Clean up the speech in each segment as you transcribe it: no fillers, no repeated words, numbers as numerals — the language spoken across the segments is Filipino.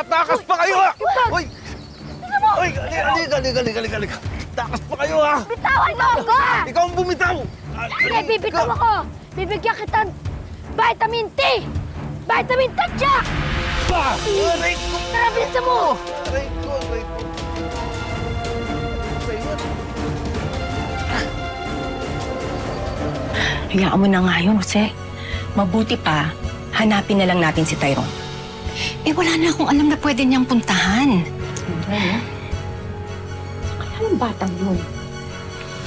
Takas pa kayo, ha! Hoy! Hoy, halika. Takas pa kayo, ha! Bitawan mo ako! Ikaw ang bumitaw! Hindi, bibitaw ako! Bibigyan kita ng vitamin T! Vitamin Tatsa! Aray ko! Tara, bilisan mo! Aray ko! Hayaan mo na nga yun, Jose. Mabuti pa, hanapin na lang natin si Tyrone. Eh, wala na akong alam na pwede niyang puntahan. Kaya ang batang yun.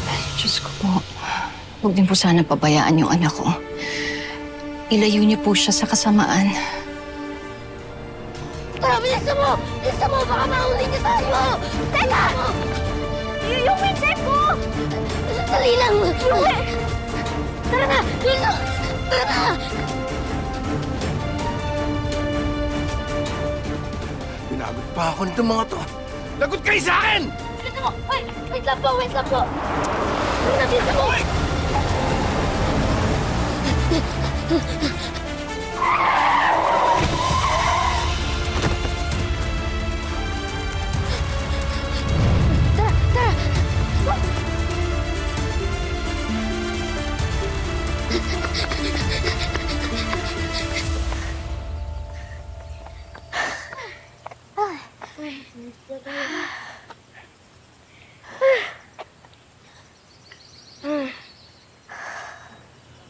Ay, Diyos ko po. Huwag din po sana pabayaan yung anak ko. Ilayo niyo po siya sa kasamaan. Tara, bilisan mo! Bilisan mo! Baka mahuli niya tayo! Teka! Yung windsail ko! Sandali lang! Tara na! Bilisan! Tara na! Pinagot pa ako nito mga to. Lagot kayo sa akin! Bilisan mo! Ay! Wait lang po! Wait lang po! Bilisan mo! Tara! Tara!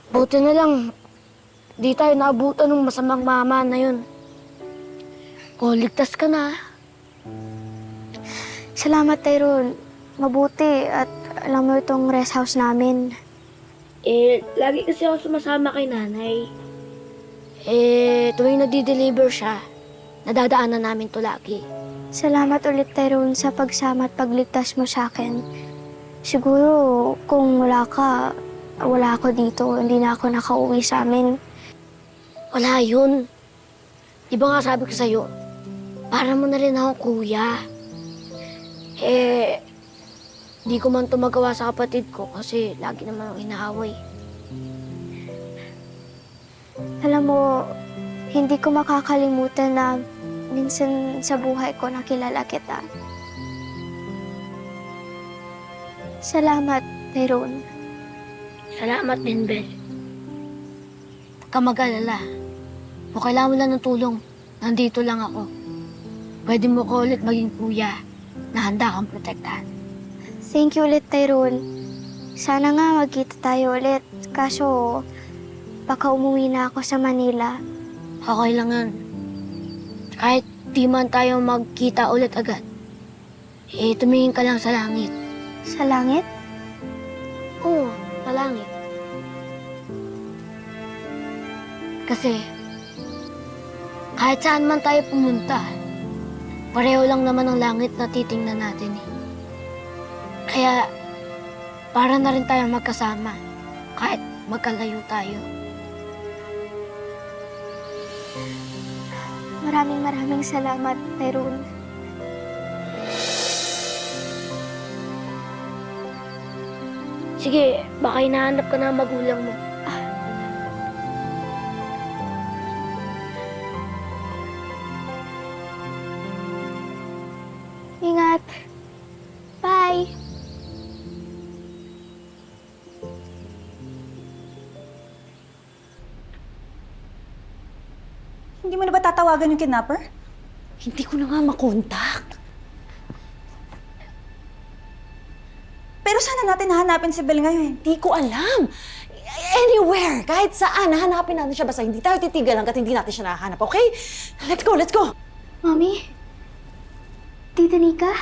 Buti na lang, di tayo naabutan ng masamang mama na yun. O, ligtas ka na. Salamat, Tyrone. Mabuti at alam mo itong rest house namin. Lagi kasi ako sumasama kay nanay. Tuwing nadi-deliver siya, nadadaanan namin to lagi. Salamat ulit, Tyrone, sa pagsama at pagligtas mo sa akin. Siguro, kung wala ka, wala ako dito. Hindi na ako nakauwi sa amin. Wala yun. Di ba nga sabi ko sa'yo, para mo na rin ako kuya. Di ko man to magawa sa kapatid ko kasi lagi naman akong inaaway. Alam mo, hindi ko makakalimutan na minsan sa buhay ko nakilala kita. Salamat, Tyrone. Salamat din, Bel. Huwag ka mag-alala. Kung kailangan mo lang ng tulong, nandito lang ako. Pwede mo ko ulit maging kuya na handa kang protektahan. Thank you ulit, Tyrone. Sana nga magkita tayo ulit. Kaso, baka umuwi na ako sa Manila. Okay lang yan. Kahit di man tayo magkita ulit agad, tumingin ka lang sa langit. Sa langit? Oo, sa langit. Kasi, kahit saan man tayo pumunta, pareho lang naman ang langit na titingnan natin eh. Kaya, para na rin tayo magkasama, kahit magkalayo tayo. Maraming salamat, Tyrone. Sige, baka hinahanap ka na ang magulang mo. Ingat. Bye. Hindi mo na ba tatawagan yung kidnapper? Hindi ko na nga makontak. Pero sana natin hahanapin si Bel ngayon. Hindi ko alam. Anywhere, kahit saan, hanapin natin siya. Basta hindi tayo titigil hanggat hindi natin siya nahanap, okay? Let's go, let's go! Mommy? Tita Nika?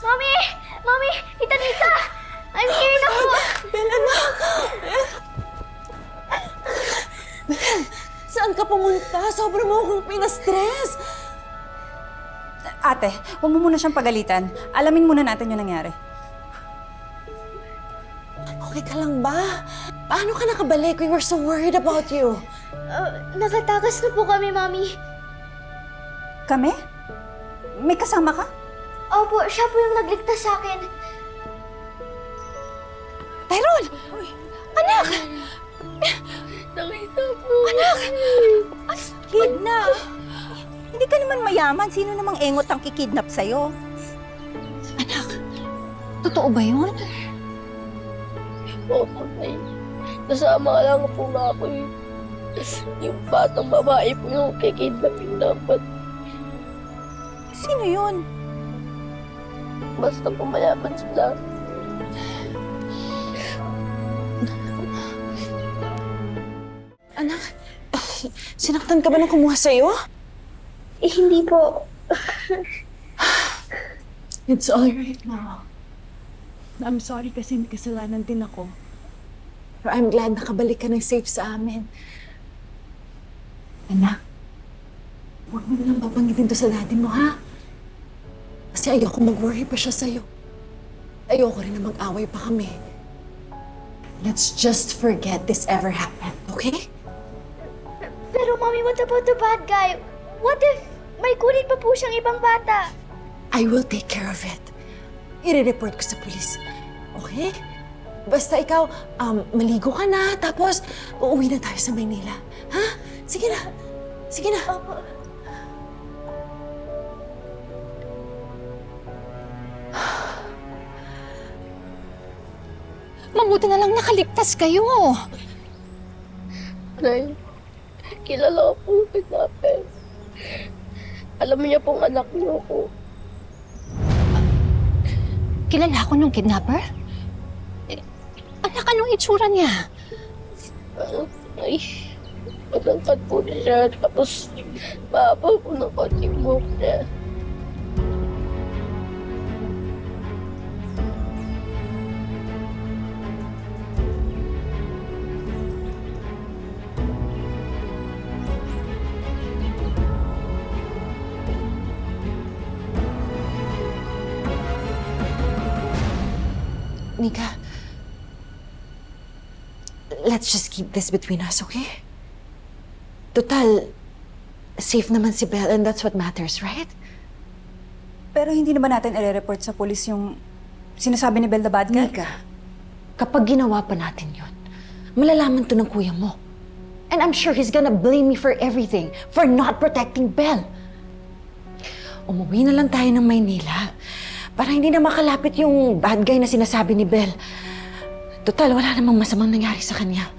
Mommy! Mommy! Tita Nika! I'm here na po! Bel, anak! Bel, saan ka pumunta? Sobrang mo akong pinastress. Ate, huwag mo muna siyang pagalitan. Alamin muna natin yung nangyari. Okay ka lang ba? Paano ka nakabalik? We were so worried about you. Nakatakas na po kami, Mommy. Kami? May kasama ka? Opo, siya po yung nagligtas sa akin. Tyrone! Anak! Nakita po. Anak! Kid na! Hindi malaman sino namang engot ang kikidnap sa'yo. Anak, totoo ba yun? Opo, Nay. Nasama lang po nga ako yung batang babae po yung kikidnapin dapat. Sino yun? Basta po mayaman sila. Anak, sinaktan ka ba nung kumuha sa'yo? Eh, hindi po. It's all right now. I'm sorry kasi may kasalanan din ako. Pero I'm glad nakabalik ka ng safe sa amin. Anak, huwag mo nalang babanggitin to sa daddy mo, ha? Kasi ayoko mag-worry pa siya sa'yo. Ayoko rin na mag-away pa kami. Let's just forget this ever happened, okay? Pero Mommy, what about the bad guy? What if may kunin pa po siyang ibang bata? I will take care of it. I-report ko sa police. Okay? Basta ikaw, maligo ka na, tapos uuwi na tayo sa Maynila. Ha? Sige na. Sige na. Mabuti na lang nakaligtas kayo. Nay, kilala ko po yung kidnapper. Alam niya pong anak niyo po. Kilala ko nung kidnapper? Anak, anong itsura niya? Ay, matangkad po siya. Tapos, mahaba po ng konting buhok niya. Nika, let's just keep this between us, okay? Total, safe naman si Belle and that's what matters, right? Pero hindi na ba natin i-report sa polis yung sinasabi ni Belle the bad guy? Nika, kapag ginawa pa natin yun, malalaman to ng kuya mo. And I'm sure he's gonna blame me for everything, for not protecting Belle. Umuwi na lang tayo ng Maynila para hindi na makalapit yung bad guy na sinasabi ni Belle. Total, wala namang masamang nangyari sa kanya.